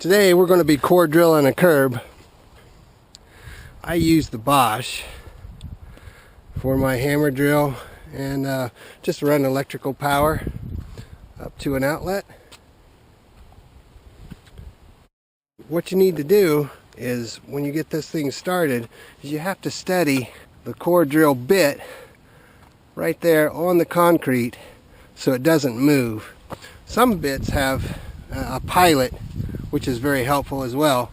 Today we're going to be core drilling a curb. I use the Bosch for my hammer drill and just run electrical power up to an outlet. What you need to do is when you get this thing started is you have to steady the core drill bit right there on the concrete so it doesn't move. Some bits have a pilot, which is very helpful as well.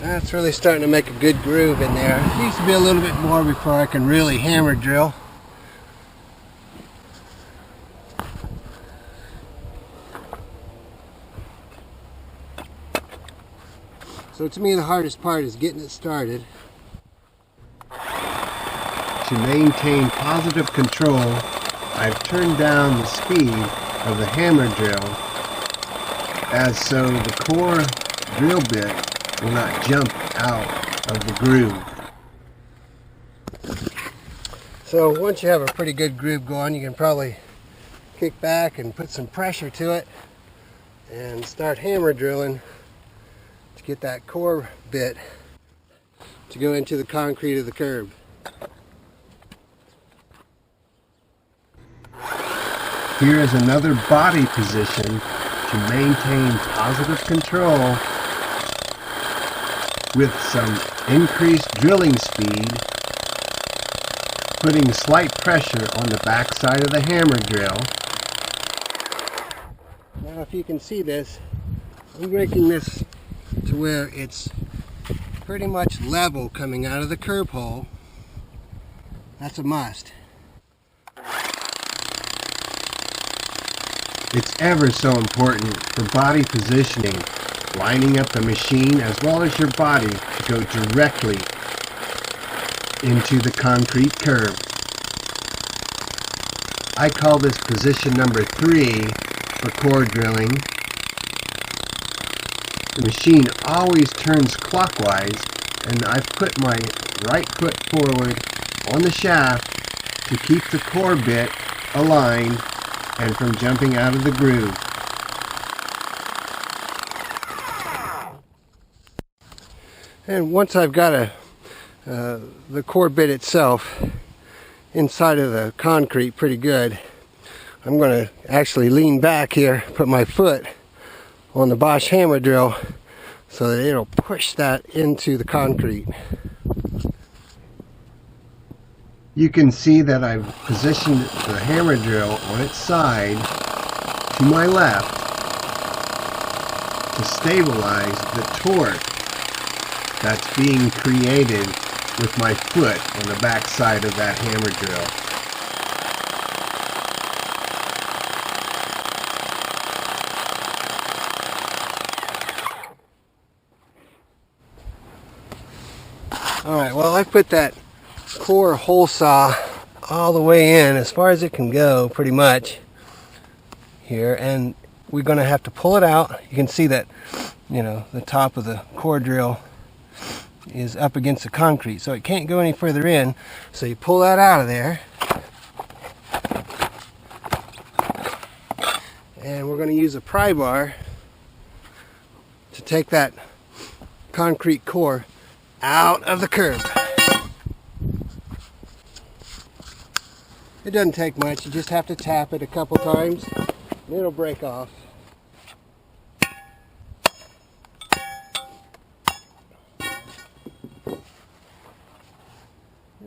That's really starting to make a good groove in there. It needs to be a little bit more before I can really hammer drill. So to me the hardest part is getting it started. To maintain positive control, I've turned down the speed of the hammer drill as so the core drill bit will not jump out of the groove. So once you have a pretty good groove going, you can probably kick back and put some pressure to it and start hammer drilling to get that core bit to go into the concrete of the curb. Here is another body position to maintain positive control with some increased drilling speed, putting slight pressure on the back side of the hammer drill. Now if you can see this, I'm making this to where it's pretty much level coming out of the curb hole. That's a must. It's ever so important for body positioning, lining up the machine as well as your body to go directly into the concrete curb. I call this position number 3 for core drilling. The machine always turns clockwise and I've put my right foot forward on the shaft to keep the core bit aligned and from jumping out of the groove. And once I've got the core bit itself inside of the concrete pretty good, I'm going to actually lean back here, put my foot on the Bosch hammer drill so that it'll push that into the concrete. You can see that I've positioned the hammer drill on its side to my left to stabilize the torque that's being created with my foot on the back side of that hammer drill. Alright, well I put that core hole saw all the way in as far as it can go pretty much here, and we're going to have to pull it out. You can see that, you know, the top of the core drill is up against the concrete, so it can't go any further in. So you pull that out of there, and we're going to use a pry bar to take that concrete core out of the curb. It doesn't take much, you just have to tap it a couple times and it'll break off.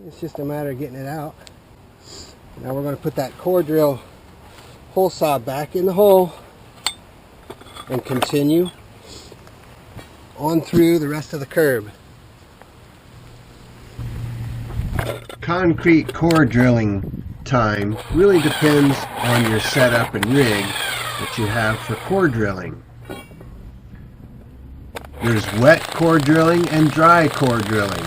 It's just a matter of getting it out. Now we're going to put that core drill hole saw back in the hole and continue on through the rest of the curb. Concrete core drilling time really depends on your setup and rig that you have for core drilling. There's wet core drilling and dry core drilling.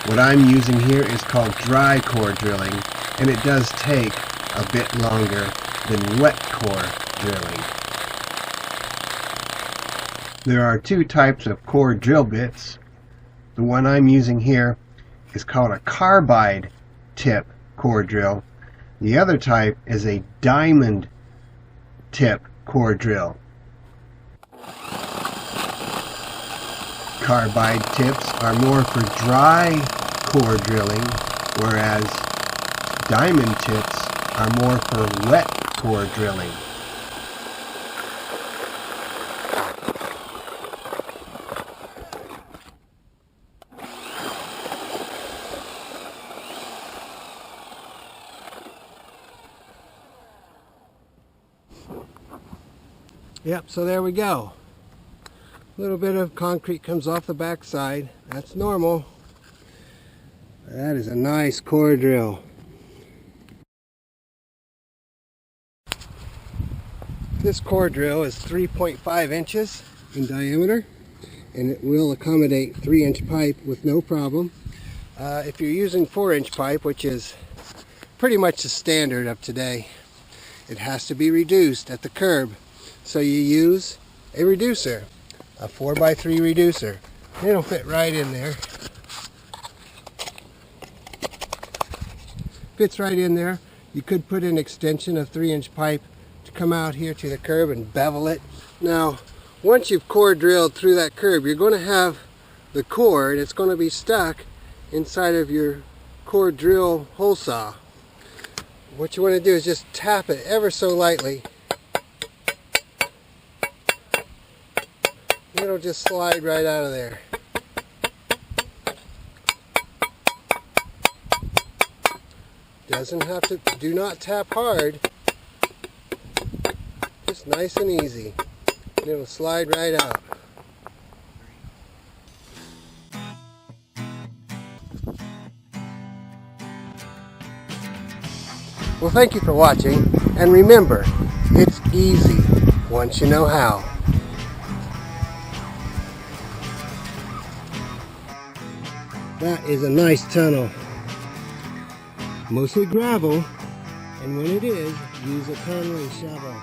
What I'm using here is called dry core drilling, and it does take a bit longer than wet core drilling. There are two types of core drill bits. The one I'm using here is called a carbide tip core drill. The other type is a diamond tip core drill. Carbide tips are more for dry core drilling, whereas diamond tips are more for wet core drilling. Yep, so there we go. A little bit of concrete comes off the back side. That's normal. That is a nice core drill. This core drill is 3.5 inches in diameter, and it will accommodate 3-inch pipe with no problem. If you're using 4-inch pipe, which is pretty much the standard of today, it has to be reduced at the curb. So you use a reducer, a 4x3 reducer. It'll fit right in there. Fits right in there. You could put an extension of 3-inch pipe to come out here to the curb and bevel it. Now, once you've core drilled through that curb, you're going to have the core, and it's going to be stuck inside of your core drill hole saw. What you want to do is just tap it ever so lightly. It'll just slide right out of there. Doesn't have to, do not tap hard. Just nice and easy. And it'll slide right out. Well, thank you for watching, and remember, it's easy once you know how. That is a nice tunnel. Mostly gravel, and when it is, use a Conway shovel.